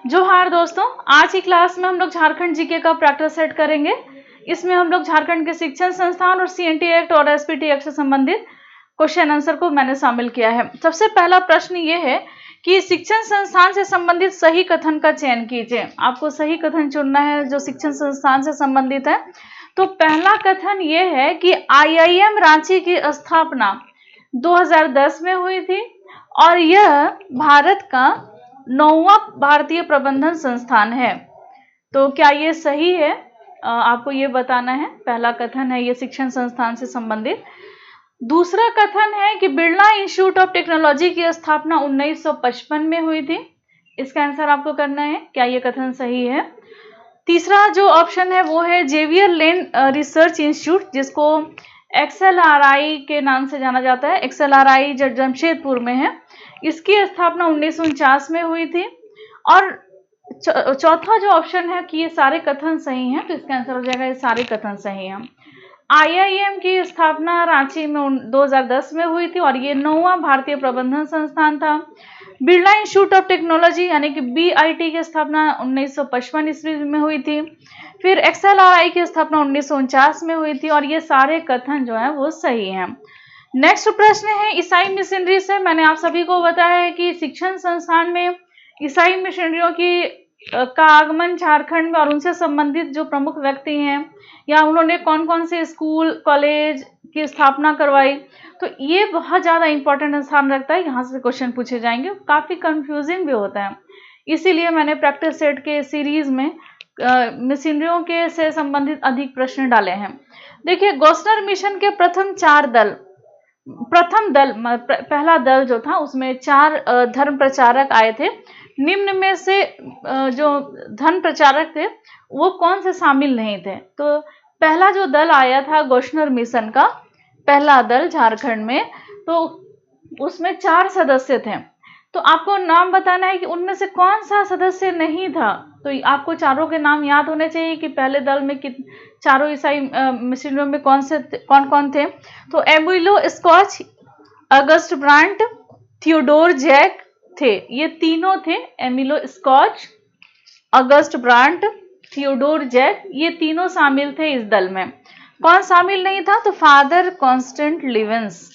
जोहार दोस्तों, आज की क्लास में हम लोग झारखंड जीके का प्रैक्टिस सेट करेंगे। इसमें हम लोग झारखंड के शिक्षण संस्थान और सीएनटी एक्ट और एसपीटी एक्ट से संबंधित क्वेश्चन आंसर को मैंने शामिल किया है। सबसे पहला प्रश्न ये है कि शिक्षण संस्थान से संबंधित सही कथन का चयन कीजिए। आपको सही कथन चुनना है जो शिक्षण संस्थान से संबंधित है। तो पहला कथन ये है कि आईआईएम रांची की स्थापना 2010 में हुई थी और यह भारत का 9वां भारतीय प्रबंधन संस्थान है। तो क्या ये सही है? आपको ये बताना है। पहला कथन है ये शिक्षण संस्थान से संबंधित। दूसरा कथन है कि बिरला इंस्टीट्यूट ऑफ टेक्नोलॉजी की स्थापना 1955 में हुई थी। इसका आंसर आपको करना है, क्या ये कथन सही है? तीसरा जो ऑप्शन है वो है जेवियर लैंड रिसर्च इंस्टीट्यूट, जिसको XLRI के नाम से जाना जाता है। XLRI जमशेदपुर में है। इसकी स्थापना 1949 में हुई थी। और चौथा जो ऑप्शन है कि ये सारे कथन सही हैं, तो इसका आंसर हो जाएगा ये सारे कथन सही हैं। आईआईएम की स्थापना रांची में 2010 में हुई थी और ये 9वां भारतीय प्रबंधन संस्थान था। बिरला इंस्टीट्यूट ऑफ टेक्नोलॉजी यानी कि BIT की स्थापना 1955 ईस्वी में हुई थी। फिर XLRI की स्थापना 1949 में हुई थी और ये सारे कथन जो है वो सही हैं। नेक्स्ट प्रश्न है ईसाई मिशनरी से। मैंने आप सभी को बताया है कि शिक्षण संस्थान में ईसाई मिशनरियों का आगमन झारखंड में और उनसे संबंधित जो प्रमुख व्यक्ति हैं या उन्होंने कौन कौन से स्कूल कॉलेज की स्थापना करवाई, तो ये बहुत ज़्यादा इंपॉर्टेंट स्थान रखता है। यहाँ से क्वेश्चन पूछे जाएंगे, काफ़ी कंफ्यूजिंग भी होता है। इसीलिए मैंने प्रैक्टिस सेट के सीरीज में मिशनरियों के से संबंधित अधिक प्रश्न डाले हैं। देखिए, गोस्नर मिशन के प्रथम दल पहला दल जो था उसमें 4 धर्म प्रचारक आए थे। निम्न में से जो धर्म प्रचारक थे वो कौन से शामिल नहीं थे? तो पहला जो दल आया था गोस्नर मिशन का पहला दल झारखंड में, तो उसमें 4 सदस्य थे। तो आपको नाम बताना है कि उनमें से कौन सा सदस्य नहीं था। तो आपको चारों के नाम याद होने चाहिए कि पहले दल में चारों ईसाई मिशनरियों में कौन कौन थे। तो Emilo Scotch, August Brandt, Theodore Jack थे। ये तीनों थे, Emilo Scotch, August Brandt, Theodore Jack, ये तीनों शामिल थे इस दल में। कौन शामिल नहीं था? तो फादर कॉन्स्टेंट लिवेंस।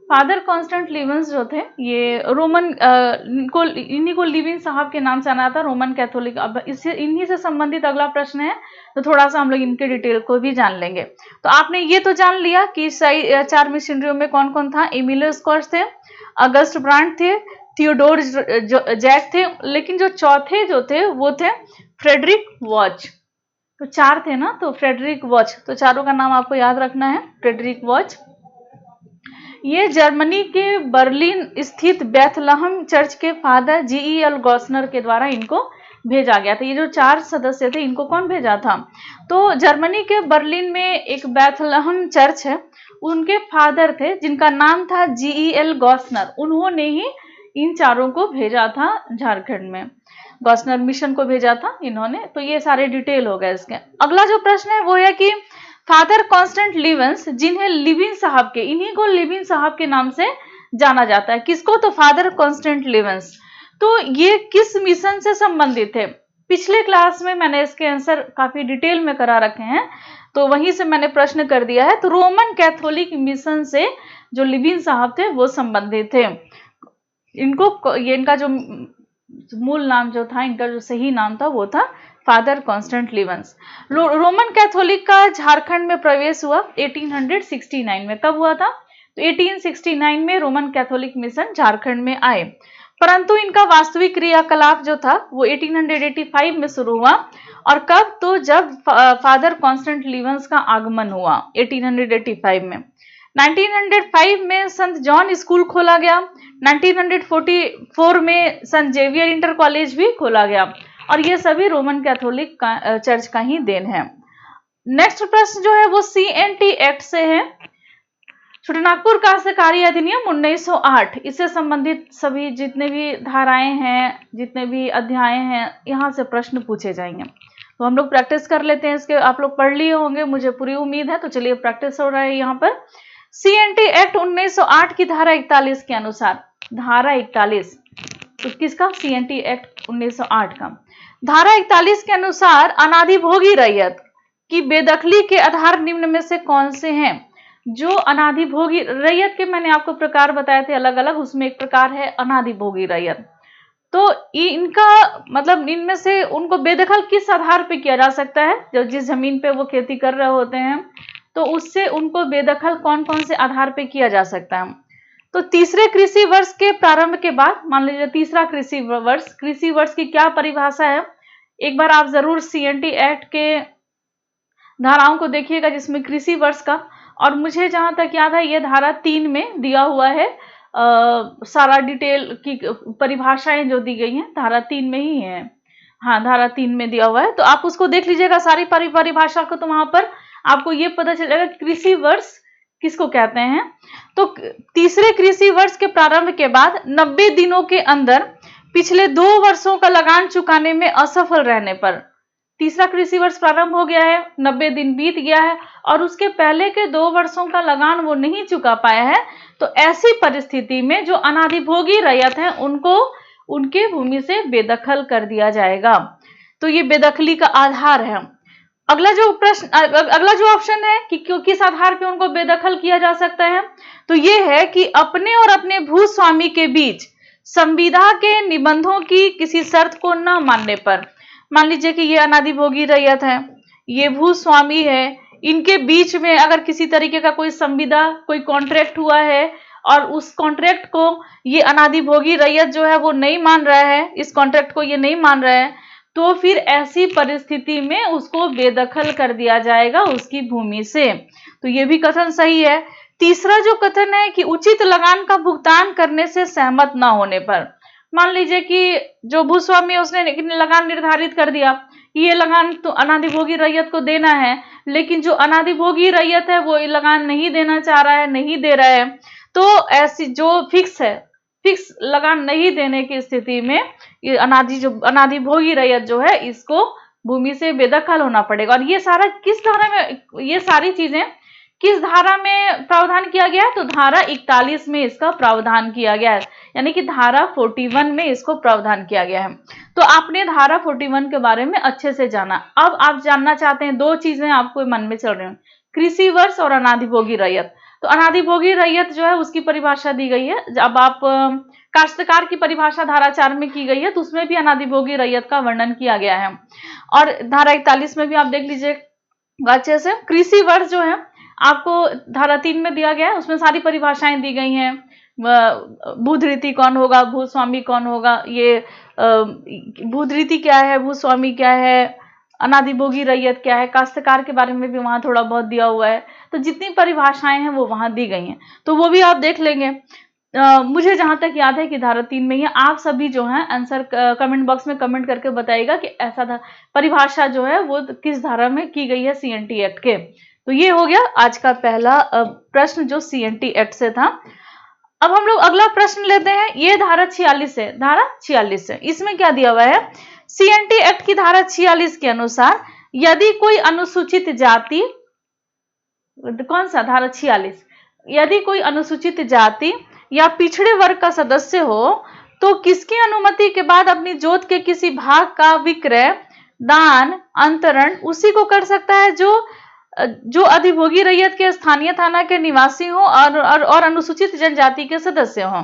फादर कॉन्स्टेंट लिवेंस जो थे ये रोमन इन्हीं को लिविन साहब के नाम से आना था, रोमन कैथोलिक। अब इससे इन्हीं से संबंधित अगला प्रश्न है, तो थोड़ा सा हम लोग इनके डिटेल को भी जान लेंगे। तो आपने ये तो जान लिया कि 4 मिशनरियों में कौन कौन था। एमिलो स्कॉच थे, अगस्ट ब्रांट थे, थियोडोर जैक थे, लेकिन जो चौथे जो थे वो थे फ्रेडरिक वॉच। तो 4 थे ना, तो फ्रेडरिक वॉच, तो चारों का नाम आपको याद रखना है, फ्रेडरिक वॉच। ये जर्मनी के बर्लिन स्थित बेथलहम चर्च के फादर GEL गॉस्नर के द्वारा इनको भेजा गया था। ये जो 4 सदस्य थे इनको कौन भेजा था? तो जर्मनी के बर्लिन में एक बेथलहम चर्च है, उनके फादर थे जिनका नाम था GEL गॉस्नर। उन्होंने ही इन चारों को भेजा था झारखंड में, गॉस्नर मिशन को भेजा था इन्होंने। तो ये सारे डिटेल हो गए इसके। अगला जो प्रश्न है वो है कि फादर कॉन्स्टेंट लिवेंस, जिन्हें लिविन साहब के, इन्हीं को लिविन साहब के नाम से जाना जाता है। किसको? तो फादर कॉन्स्टेंट लिवेंस। तो ये किस मिशन से संबंधित थे? पिछले क्लास में मैंने इसके आंसर काफी डिटेल में करा रखे हैं, तो वहीं से मैंने प्रश्न कर दिया है। तो रोमन कैथोलिक मिशन से जो लिविन साहब थे वो संबंधित थे। इनका जो मूल नाम जो था, इनका जो सही नाम था वो था फादर कॉन्स्टेंट लिवेंस। रोमन कैथोलिक का झारखंड में प्रवेश हुआ 1869 में। कब हुआ था? तो 1869 में रोमन कैथोलिक मिशन झारखंड में आए, परंतु इनका वास्तविक क्रियाकलाप जो था वो 1885 में शुरू हुआ। और कब? तो जब फादर कॉन्स्टेंट लिवेंस का आगमन हुआ 1885 में। 1905 में संत जॉन स्कूल खोला गया। 1944 में संत जेवियर इंटर कॉलेज भी खोला गया और ये सभी रोमन कैथोलिक चर्च का ही देन है। नेक्स्ट प्रश्न जो है वो CNT एक्ट से है, छोटानागपुर काश्तकारी अधिनियम 1908। इससे संबंधित सभी जितने भी धाराएं हैं, जितने भी अध्याय हैं, यहाँ से प्रश्न पूछे जाएंगे। तो हम लोग प्रैक्टिस कर लेते हैं इसके। आप लोग पढ़ लिए होंगे, मुझे पूरी उम्मीद है। तो चलिए प्रैक्टिस हो रहा है यहाँ पर। CNT एक्ट 1908 की धारा 41 के अनुसार, धारा 41 तो किसका? CNT एक्ट 1908 का। धारा 41 के अनुसार अनाधिभोगी रैयत की बेदखली के आधार निम्न में से कौन से हैं? जो अनाधिभोगी रैयत के मैंने आपको प्रकार बताए थे अलग अलग, उसमें एक प्रकार है अनाधिभोगी रैयत। तो इनका मतलब इनमें से उनको बेदखल किस आधार पे किया जा सकता है? जो जिस जमीन पे वो खेती कर रहे होते हैं, तो उससे उनको बेदखल कौन कौन से आधार पे किया जा सकता है? तो तीसरे कृषि वर्ष के प्रारंभ के बाद, मान लीजिए तीसरा कृषि वर्ष की क्या परिभाषा है? एक बार आप जरूर CNT एक्ट के धाराओं को देखिएगा जिसमें कृषि वर्ष का, और मुझे जहां तक याद है ये धारा 3 में दिया हुआ है। सारा डिटेल की परिभाषाएं जो दी गई हैं धारा 3 में ही है। हाँ, धारा 3 में दिया हुआ है, तो आप उसको देख लीजिएगा सारी परिभाषा को, तो वहां पर आपको ये पता चलेगा कृषि वर्ष किसको कहते हैं। तो तीसरे कृषि वर्ष के प्रारंभ के बाद 90 दिनों के अंदर पिछले 2 वर्षों का लगान चुकाने में असफल रहने पर, तीसरा कृषि वर्ष प्रारंभ हो गया है, 90 दिन बीत गया है और उसके पहले के 2 वर्षों का लगान वो नहीं चुका पाया है, तो ऐसी परिस्थिति में जो अनाधिभोगी रैयत है उनको उनके भूमि से बेदखल कर दिया जाएगा। तो ये बेदखली का आधार है। अगला जो ऑप्शन है कि किस आधार पे उनको बेदखल किया जा सकता है, तो ये है कि अपने और अपने भूस्वामी के बीच संविदा के निबंधों की किसी शर्त को न मानने पर। मान लीजिए कि ये अनाधिभोगी रैयत है, ये भूस्वामी है, इनके बीच में अगर किसी तरीके का कोई संविदा, कोई कॉन्ट्रैक्ट हुआ है और उस कॉन्ट्रैक्ट को ये अनाधिभोगी रैयत जो है वो नहीं मान रहा है, इस कॉन्ट्रैक्ट को ये नहीं मान रहा है, तो फिर ऐसी परिस्थिति में उसको बेदखल कर दिया जाएगा उसकी भूमि से। तो ये भी कथन सही है। तीसरा जो कथन है कि उचित लगान का भुगतान करने से सहमत ना होने पर, मान लीजिए कि जो भूस्वामी है उसने लगान निर्धारित कर दिया, ये लगान तो अनाधिभोगी रैयत को देना है, लेकिन जो अनाधिभोगी रैयत है वो ये लगान नहीं देना चाह रहा है, नहीं दे रहा है, तो ऐसी जो फिक्स लगान नहीं देने की स्थिति में ये अनाधिभोगी रैयत जो है इसको भूमि से बेदखल होना पड़ेगा। और ये सारा किस धारा में, ये सारी चीजें किस धारा में प्रावधान किया गया है? तो धारा 41 में इसका प्रावधान किया गया है, यानी कि धारा 41 में इसको प्रावधान किया गया है। तो आपने धारा 41 के बारे में अच्छे से जाना। अब आप जानना चाहते हैं, 2 चीजें आपको मन में चल रही हैं, कृषि वर्ष और अनाधिभोगी रैयत। तो अनाधिभोगी रैयत जो है उसकी परिभाषा दी गई है। जब आप काश्तकार की परिभाषा धारा 4 में की गई है, तो उसमें भी अनाधिभोगी रैयत का वर्णन किया गया है। और धारा 41 में भी आप देख लीजिए अच्छे से। कृषि वर्ष जो है आपको धारा 3 में दिया गया है, उसमें सारी परिभाषाएं दी गई हैं। भूधृति कौन होगा, भूस्वामी कौन होगा, ये भूधृति क्या है, भूस्वामी क्या है, अनाधिभोगी रैयत क्या है, काश्तकार के बारे में भी वहां थोड़ा बहुत दिया हुआ है। तो जितनी परिभाषाएं हैं वो वहां दी गई हैं, तो वो भी आप देख लेंगे। मुझे जहां तक याद है कि धारा 3 में ही। आप सभी जो है आंसर कमेंट बॉक्स में कमेंट करके बताइएगा कि ऐसा परिभाषा जो है वो किस धारा में की गई है CNT एक्ट के। तो ये हो गया आज का पहला प्रश्न जो CNT एक्ट से था। अब हम लोग अगला प्रश्न लेते हैं। ये धारा 46 है, धारा 46 है। इसमें क्या दिया हुआ है? CNT एक्ट की धारा 46 के अनुसार यदि कोई अनुसूचित जाति, कौन सा? धारा 46, यदि कोई अनुसूचित जाति या पिछड़े वर्ग का सदस्य हो तो किसकी अनुमति के बाद अपनी जोत के किसी भाग का विक्रय, दान, अंतरण उसी को कर सकता है जो अधिभोगी रैयत के स्थानीय थाना के निवासी हो और अनुसूचित जनजाति के सदस्य हों।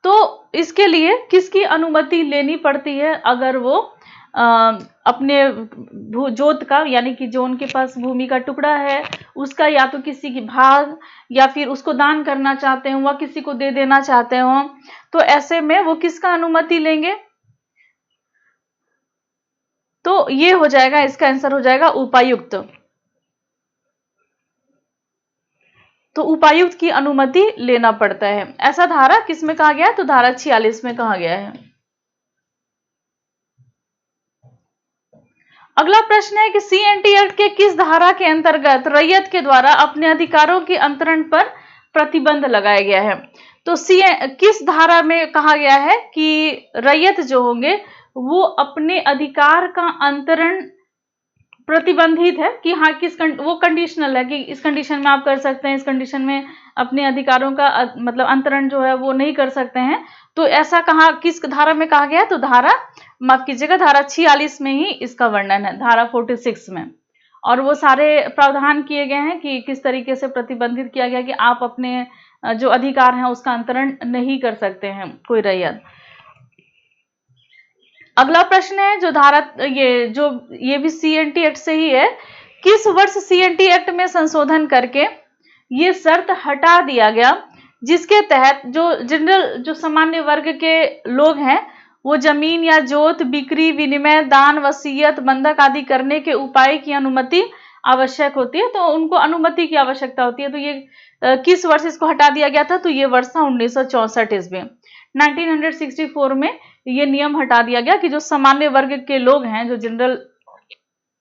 तो इसके लिए किसकी अनुमति लेनी पड़ती है? अगर वो अपने जोत का, यानी कि जो उनके पास भूमि का टुकड़ा है उसका या तो किसी की भाग या फिर उसको दान करना चाहते हो, वह किसी को दे देना चाहते हो, तो ऐसे में वो किसका अनुमति लेंगे? तो ये हो जाएगा, इसका आंसर हो जाएगा उपायुक्त। तो उपायुक्त की अनुमति लेना पड़ता है। ऐसा धारा किस में कहा गया है? तो धारा 46 में कहा गया है। अगला प्रश्न है कि CNT एक्ट के किस धारा के अंतर्गत रैयत के द्वारा अपने अधिकारों के अंतरण पर प्रतिबंध लगाया गया है? तो किस धारा में कहा गया है कि रैयत जो होंगे वो अपने अधिकार का अंतरण प्रतिबंधित है कि हाँ वो कंडीशनल है कि इस कंडीशन में आप कर सकते हैं, इस कंडीशन में अपने अधिकारों का मतलब अंतरण जो है वो नहीं कर सकते हैं। तो ऐसा कहा किस धारा में कहा गया है? तो धारा, माफ कीजिएगा, धारा 46 में ही इसका वर्णन है, धारा 46 में। और वो सारे प्रावधान किए गए हैं कि किस तरीके से प्रतिबंधित किया गया कि आप अपने जो अधिकार हैं उसका अंतरण नहीं कर सकते हैं कोई रैयत। अगला प्रश्न है जो धारा ये भी सीएनटी एक्ट से ही है। किस वर्ष सीएनटी एक्ट में संशोधन करके ये शर्त हटा दिया गया जिसके तहत जो सामान्य वर्ग के लोग हैं वो जमीन या जोत, बिक्री, विनिमय, दान, वसीयत, बंधक आदि करने के उपाय की अनुमति आवश्यक होती है, तो उनको अनुमति की आवश्यकता होती है। तो ये किस वर्ष इसको हटा दिया गया था? तो ये वर्ष था 1964 ईस्वी। 1964 में ये नियम हटा दिया गया कि जो सामान्य वर्ग के लोग हैं जो जनरल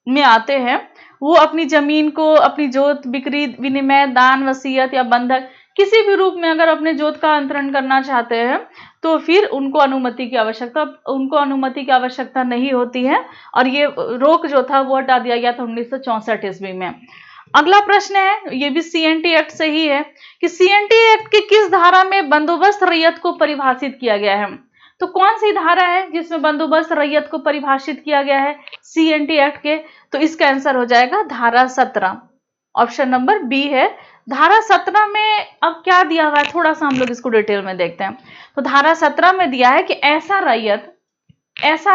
में आते हैं वो अपनी जमीन को, अपनी जोत, बिक्री, विनिमय, दान, वसीयत या बंधक किसी भी रूप में अगर अपने जोत का अंतरण करना चाहते हैं तो फिर उनको अनुमति की आवश्यकता नहीं होती है। और ये रोक जो था वो हटा दिया गया था 1964 ईस्वी में। अगला प्रश्न है, ये भी सीएनटी एक्ट से ही है, कि सीएनटी एक्ट की किस धारा में बंदोबस्त रैयत को परिभाषित किया गया है? तो कौन सी धारा है जिसमें बंदोबस्त रैयत को परिभाषित किया गया है सीएनटी एक्ट के? तो इसका आंसर हो जाएगा धारा 17, ऑप्शन नंबर बी है। धारा 17 में अब क्या दिया हुआ है, थोड़ा सा हम लोग इसको डिटेल में देखते हैं। तो धारा 17 में दिया है कि ऐसा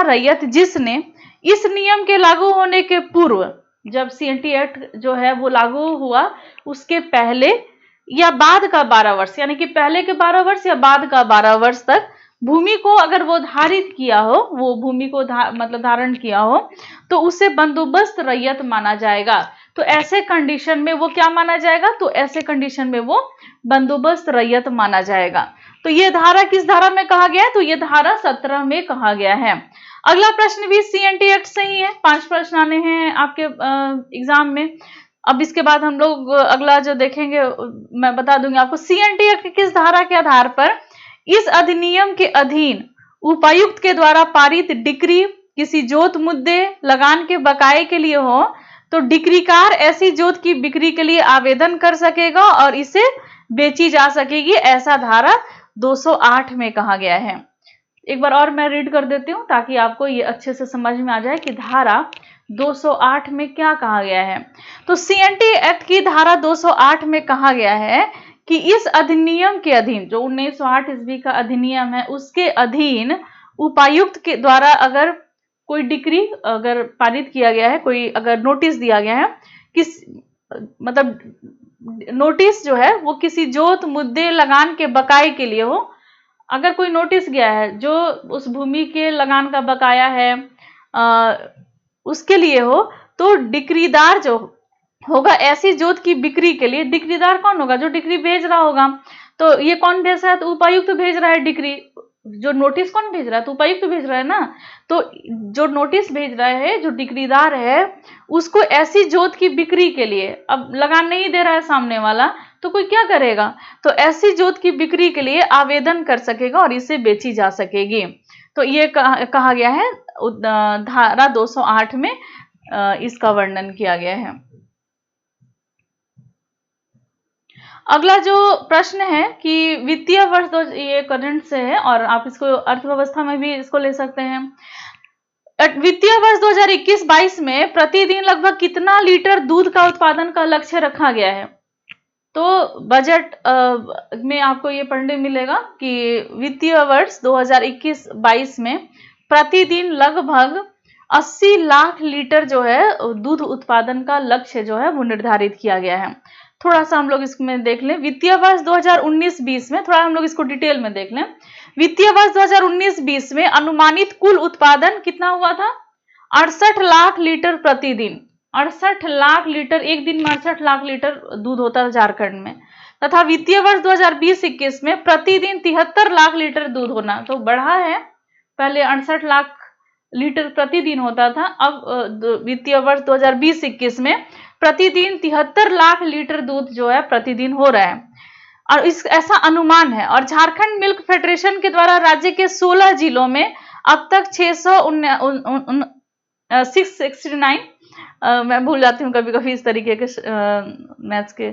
रैयत जिसने इस नियम के लागू होने के पूर्व, जब सीएनटी एक्ट जो है वो लागू हुआ उसके पहले या बाद का 12 वर्ष, यानी कि पहले के 12 वर्ष या बाद का 12 वर्ष तक भूमि को अगर वो धारित किया हो, वो भूमि को मतलब धारण किया हो, तो उसे बंदोबस्त रैयत माना जाएगा। तो ऐसे कंडीशन में वो क्या माना जाएगा? तो ऐसे कंडीशन में वो बंदोबस्त रैयत माना जाएगा। तो ये धारा किस धारा में कहा गया है? तो ये धारा 17 में कहा गया है। अगला प्रश्न भी सीएनटी एक्ट से ही है। 5 प्रश्न आने हैं आपके एग्जाम में। अब इसके बाद हम लोग अगला जो देखेंगे मैं बता दूंगी आपको। सीएनटी एक्ट किस धारा के आधार पर इस अधिनियम के अधीन उपायुक्त के द्वारा पारित डिक्री किसी जोत, मुद्दे, लगान के बकाये के लिए हो तो डिक्रीकार ऐसी जोत की बिक्री के लिए आवेदन कर सकेगा और इसे बेची जा सकेगी, ऐसा धारा 208 में कहा गया है। एक बार और मैं रीड कर देती हूं ताकि आपको ये अच्छे से समझ में आ जाए कि धारा 208 में क्या कहा गया है। तो सीएनटी एक्ट की धारा 208 में कहा गया है कि इस अधिनियम के अधीन, जो 1908 ईस्वी का अधिनियम है उसके अधीन उपायुक्त के द्वारा अगर कोई डिक्री अगर पारित किया गया है, कोई अगर नोटिस दिया गया है, मतलब नोटिस जो है वो किसी जोत, मुद्दे, लगान के बकाये के लिए हो, अगर कोई नोटिस गया है जो उस भूमि के लगान का बकाया है उसके लिए हो, तो डिक्रीदार जो होगा ऐसी जोत की बिक्री के लिए, डिक्रीदार कौन होगा? जो डिक्री भेज रहा होगा। तो ये कौन भेज रहा है? तो उपायुक्त भेज रहा है डिक्री। जो नोटिस कौन भेज रहा है? तो उपायुक्त भेज रहा है ना। तो जो नोटिस भेज रहा है, जो डिक्रीदार है, उसको ऐसी जोत की बिक्री के लिए, अब लगान नहीं दे रहा है सामने वाला, तो कोई क्या करेगा? तो ऐसी जोत की बिक्री के लिए आवेदन कर सकेगा और इसे बेची जा सकेगी। तो ये कहा गया है धारा 208 में इसका वर्णन किया गया है। अगला जो प्रश्न है कि वित्तीय वर्ष ये करंट से है और आप इसको अर्थव्यवस्था में भी इसको ले सकते हैं। वित्तीय वर्ष 2021-22 में प्रतिदिन लगभग कितना लीटर दूध का उत्पादन का लक्ष्य रखा गया है? तो बजट में आपको ये पढ़ने मिलेगा कि वित्तीय वर्ष 2021-22 में प्रतिदिन लगभग 80 लाख लीटर जो है दूध उत्पादन का लक्ष्य जो है वो निर्धारित किया गया है। थोड़ा सा हम लोग इसमें देख लें। वित्तीय वर्ष 2019-20 में थोड़ा हम लोग इसको डिटेल में देख लें। वित्तीय वर्ष 2019-20 में अनुमानित कुल उत्पादन कितना हुआ था? 68 लाख लीटर प्रतिदिन। 68 लाख लीटर, एक दिन में 68 लाख लीटर दूध होता था झारखंड में। तथा वित्तीय वर्ष 2020-21 में प्रतिदिन 73 लाख लीटर दूध होना, तो बढ़ा है। पहले 68 लाख लीटर प्रतिदिन होता था, अब वित्तीय वर्ष 2020-21 में प्रतिदिन 73 लाख लीटर दूध जो है प्रतिदिन हो रहा है और ऐसा अनुमान है। और झारखंड मिल्क फेडरेशन के द्वारा राज्य के 16 जिलों में अब तक 669 मैं भूल जाती हूँ कभी कभी इस तरीके के मैथ्स के।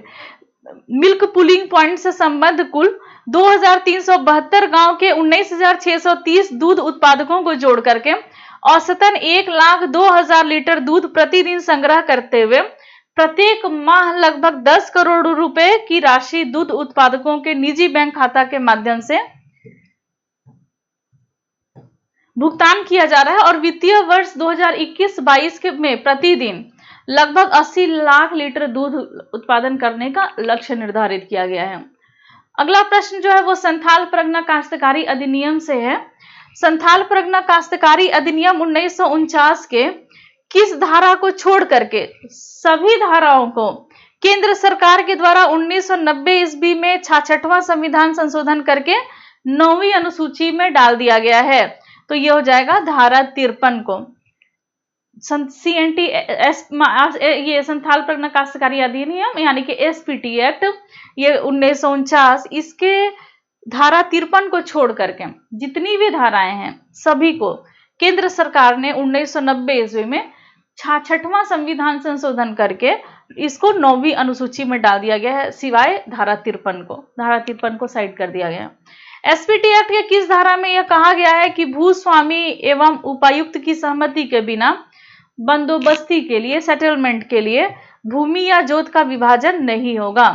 मिल्क पुलिंग पॉइंट से संबद्ध कुल 2372 गांव के 19630 दूध उत्पादकों को जोड़ करके औसतन 1,02,000 लीटर दूध प्रतिदिन संग्रह करते हुए प्रत्येक माह लगभग 10 करोड़ रुपए की राशि दूध उत्पादकों के निजी बैंक खाता के माध्यम से भुगतान किया जा रहा है और वित्तीय वर्ष 2021-22 में प्रतिदिन लगभग 80 लाख लीटर दूध उत्पादन करने का लक्ष्य निर्धारित किया गया है। अगला प्रश्न जो है वो संथाल परगना काश्तकारी अधिनियम से है। संथाल परगना काश्तकारी अधिनियम 1949 के किस धारा को छोड़ करके सभी धाराओं को केंद्र सरकार के द्वारा 1990 ईस्वी में 66वां संविधान संशोधन करके 9वीं अनुसूची में डाल दिया गया है? तो ये हो जाएगा धारा 53 को। ये संथाल परगना काश्तकारी अधिनियम यानी कि एसपीटी एक्ट, ये 1949, इसके धारा 53 को छोड़ करके जितनी भी धाराएं हैं सभी को केंद्र सरकार ने 1990 ईस्वी में 66वां संविधान संशोधन करके इसको 9वीं अनुसूची में डाल दिया गया है, सिवाय धारा 53 को साइड कर दिया गया है। एसपीटी एक्ट के किस धारा में यह कहा गया है कि भूस्वामी एवं उपायुक्त की सहमति के बिना बंदोबस्ती के लिए, सेटलमेंट के लिए भूमि या जोत का विभाजन नहीं होगा?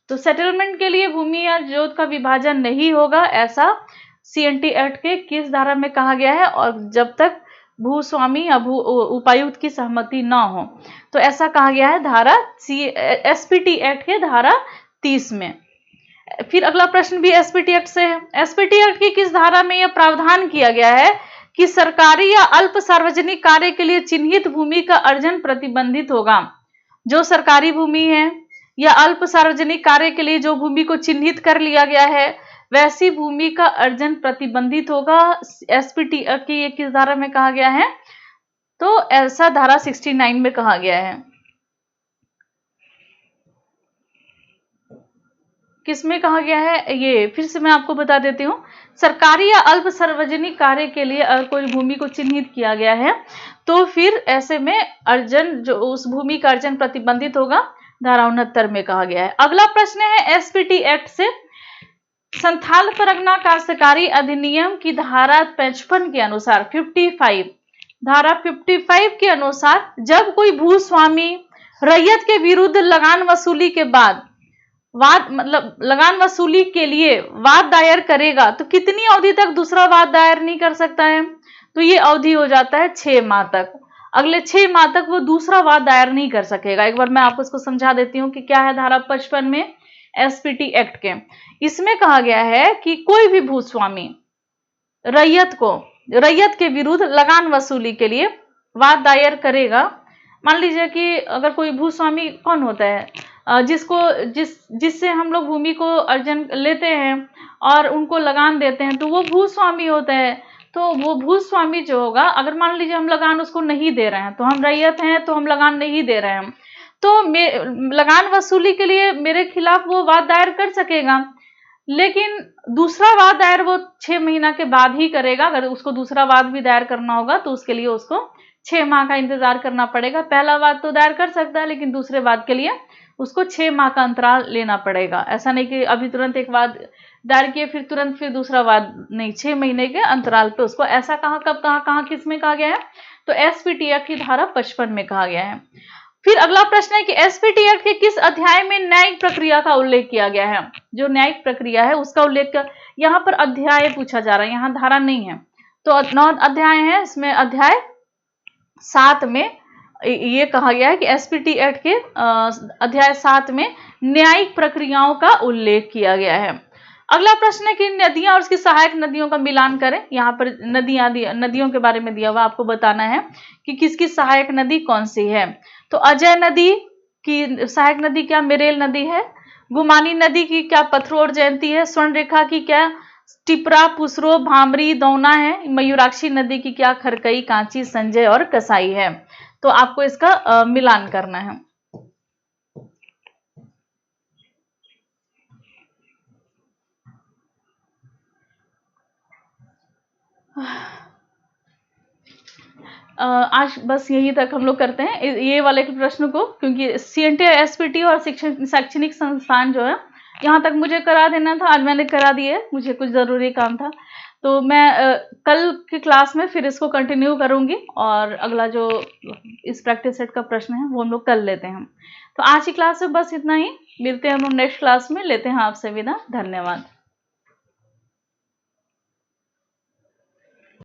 तो सेटलमेंट के लिए भूमि या जोत का विभाजन नहीं होगा, ऐसा सीएनटी एक्ट के किस धारा में कहा गया है? और जब तक भूस्वामी या उपायुक्त की सहमति ना हो, तो ऐसा कहा गया है धारा एसपीटी एक्ट के धारा 30 में। फिर अगला प्रश्न भी एसपीटी एक्ट से है। एसपीटी एक्ट की किस धारा में यह प्रावधान किया गया है कि सरकारी या अल्प सार्वजनिक कार्य के लिए चिन्हित भूमि का अर्जन प्रतिबंधित होगा? जो सरकारी भूमि है या अल्प सार्वजनिक कार्य के लिए जो भूमि को चिन्हित कर लिया गया है, वैसी भूमि का अर्जन प्रतिबंधित होगा। एसपीटी एक्ट की ये किस धारा में कहा गया है? तो ऐसा धारा 69 में कहा गया है। किसमें कहा गया है? ये फिर से मैं आपको बता देती हूँ। सरकारी या अल्प सार्वजनिक कार्य के लिए अगर कोई भूमि को चिन्हित किया गया है तो फिर ऐसे में अर्जन, जो उस भूमि का अर्जन प्रतिबंधित होगा, धारा 69 में कहा गया है। अगला प्रश्न है एसपीटी एक्ट से संथाल परगना काश्तकारी अधिनियम की धारा 55 के अनुसार 55, धारा 55 के अनुसार जब कोई भूस्वामी रैयत के विरुद्ध लगान वसूली के बाद लगान वसूली के लिए वाद दायर करेगा तो कितनी अवधि तक दूसरा वाद दायर नहीं कर सकता है? तो ये अवधि हो जाता है 6 माह तक। अगले 6 माह तक वो दूसरा वाद दायर नहीं कर सकेगा। एक बार मैं आपको इसको समझा देती हूँ कि क्या है धारा 55 में एसपीटी एक्ट के। इसमें कहा गया है कि कोई भी भूस्वामी रैयत के विरुद्ध लगान वसूली के लिए वाद दायर करेगा। मान लीजिए कि अगर कोई भूस्वामी कौन होता है, जिससे हम लोग भूमि को अर्जन लेते हैं और उनको लगान देते हैं, तो वो भूस्वामी होता है। तो वो भूस्वामी जो होगा, अगर मान लीजिए हम लगान उसको नहीं दे रहे हैं, तो हम रैयत हैं तो हम लगान नहीं दे रहे हैं, तो लगान वसूली के लिए मेरे खिलाफ वो वाद दायर कर सकेगा, लेकिन दूसरा वाद दायर वो 6 महीना के बाद ही करेगा। अगर उसको दूसरा वाद भी दायर करना होगा तो उसके लिए उसको 6 माह का इंतजार करना पड़ेगा। पहला वाद तो दायर कर सकता है, लेकिन दूसरे वाद के लिए उसको 6 माह का अंतराल लेना पड़ेगा। ऐसा नहीं कि अभी तुरंत एक वाद दायर किए फिर तुरंत फिर दूसरा वाद नहीं, 6 महीने के अंतराल पे उसको। ऐसा कहाँ, कब, कहाँ किस में कहा गया है? तो एसपीटी एक्ट की धारा 55 में कहा गया है। फिर अगला प्रश्न है कि एसपीटी एक्ट के किस अध्याय में न्यायिक प्रक्रिया का उल्लेख किया गया है? जो न्यायिक प्रक्रिया है उसका उल्लेख यहाँ पर अध्याय पूछा जा रहा है, यहाँ धारा नहीं है। तो 9 अध्याय है, इसमें अध्याय 7 में ये कहा गया है कि एसपीटी एक्ट के अध्याय 7 में न्यायिक प्रक्रियाओं का उल्लेख किया गया है। अगला प्रश्न है कि नदियां और उसकी सहायक नदियों का मिलान करें। यहाँ पर नदियों के बारे में दिया हुआ, आपको बताना है कि किसकी सहायक नदी कौन सी है। तो अजय नदी की सहायक नदी क्या मिरेल नदी है? गुमानी नदी की क्या पथरोर जयंती है? स्वर्ण रेखा की क्या टिपरा, पुसरो, भामरी, दौना है? मयूराक्षी नदी की क्या खरकई, कांची, संजय और कसाई है? तो आपको इसका मिलान करना है। आज बस यही तक हम लोग करते हैं ये वाले के प्रश्न को, क्योंकि CNT SPT और शैक्षणिक संस्थान जो है यहाँ तक मुझे करा देना था, आज मैंने करा दिए, मुझे कुछ ज़रूरी काम था। तो मैं कल की क्लास में फिर इसको कंटिन्यू करूँगी और अगला जो इस प्रैक्टिस सेट का प्रश्न है वो हम लोग कल लेते हैं। तो आज की क्लास में बस इतना ही, मिलते हैं हम लोग नेक्स्ट क्लास में, लेते हैं आपसे विदा, धन्यवाद।